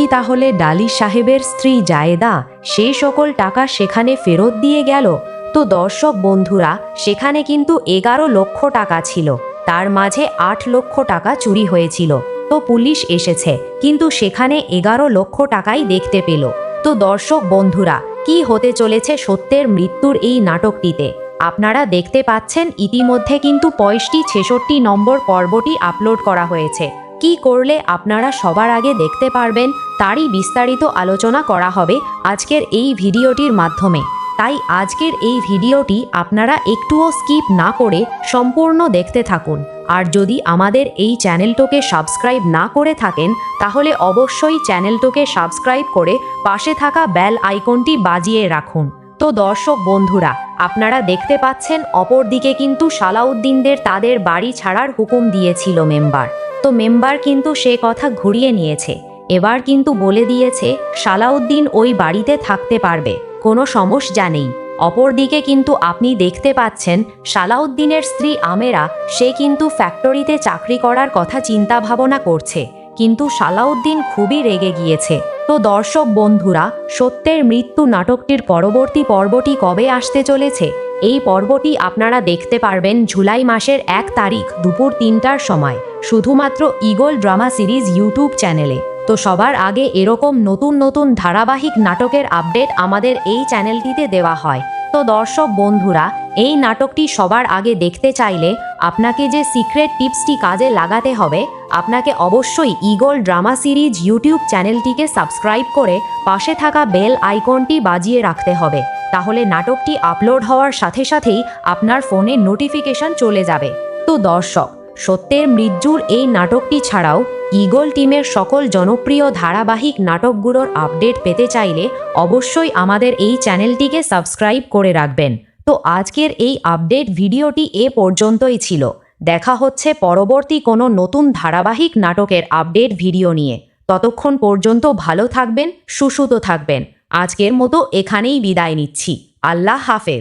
কি তাহলে ডালি সাহেবের স্ত্রী জায়েদা সেই সকল টাকা সেখানে ফেরত দিয়ে গেল? তো দর্শক বন্ধুরা, সেখানে কিন্তু 11 লক্ষ টাকা ছিল, তার মাঝে 8 লক্ষ টাকা চুরি হয়েছিল। তো পুলিশ এসেছে, কিন্তু সেখানে 11 লক্ষ টাকাই দেখতে পেল। তো দর্শক বন্ধুরা, কি হতে চলেছে সত্যের মৃত্যুর এই নাটকটিতে? আপনারা দেখতে পাচ্ছেন ইতিমধ্যে কিন্তু 65-66 নম্বর পর্বটি আপলোড করা হয়েছে। কি করলে আপনারা সবার আগে দেখতে পারবেন তারই বিস্তারিত আলোচনা করা হবে আজকের এই ভিডিওটির মাধ্যমে। তাই আজকের এই ভিডিওটি আপনারা একটুও স্কিপ না করে সম্পূর্ণ দেখতে থাকুন। আর যদি আমাদের এই চ্যানেলটাকে সাবস্ক্রাইব না করে থাকেন, তাহলে অবশ্যই চ্যানেলটাকে সাবস্ক্রাইব করে পাশে থাকা বেল আইকনটি বাজিয়ে রাখুন। তো দর্শক বন্ধুরা, আপনারা দেখতে পাচ্ছেন অপরদিকে কিন্তু সালাউদ্দিনদের তাদের বাড়ি ছাড়ার হুকুম দিয়েছিল মেম্বার। তো মেম্বার কিন্তু সে কথা ঘুরিয়ে নিয়েছে। এবার কিন্তু বলে দিয়েছে সালাউদ্দিন ওই বাড়িতে থাকতে পারবে, কোনো সমস্যা নেই। অপরদিকে কিন্তু আপনি দেখতে পাচ্ছেন সালাউদ্দিনের স্ত্রী আমেরা, সে কিন্তু ফ্যাক্টরিতে চাকরি করার কথা চিন্তা ভাবনা করছে, কিন্তু সালাউদ্দিন খুবই রেগে গিয়েছে। তো দর্শক বন্ধুরা, সত্যের মৃত্যু নাটকটির পরবর্তী পর্বটি কবে আসতে চলেছে? এই পর্বটি আপনারা দেখতে পারবেন জুলাই মাসের 1 তারিখ দুপুর 3টার সময়, শুধুমাত্র ঈগল ড্রামা সিরিজ ইউটিউব চ্যানেলে। তো সবার আগে এরকম নতুন নতুন ধারাবাহিক নাটকের আপডেট আমাদের এই চ্যানেলটিতে দেওয়া হয়। তো দর্শক বন্ধুরা, এই নাটকটি সবার আগে দেখতে চাইলে আপনাকে যে সিক্রেট টিপসটি কাজে লাগাতে হবে, আপনাকে অবশ্যই ঈগল ড্রামা সিরিজ ইউটিউব চ্যানেলটিকে সাবস্ক্রাইব করে পাশে থাকা বেল আইকনটি বাজিয়ে রাখতে হবে। তাহলে নাটকটি আপলোড হওয়ার সাথে সাথেই আপনার ফোনে নোটিফিকেশন চলে যাবে। তো দর্শক, সত্যের মৃত্যুর এই নাটকটি ছাড়াও ঈগল টিমের সকল জনপ্রিয় ধারাবাহিক নাটকগুলোর আপডেট পেতে চাইলে অবশ্যই আমাদের এই চ্যানেলটিকে সাবস্ক্রাইব করে রাখবেন। তো আজকের এই আপডেট ভিডিওটি এ পর্যন্তই ছিল। দেখা হচ্ছে পরবর্তী কোনো নতুন ধারাবাহিক নাটকের আপডেট ভিডিও নিয়ে। ততক্ষণ পর্যন্ত ভালো থাকবেন, সুস্থ থাকবেন। আজকের মতো এখানেই বিদায় নিচ্ছি। আল্লাহ হাফেজ।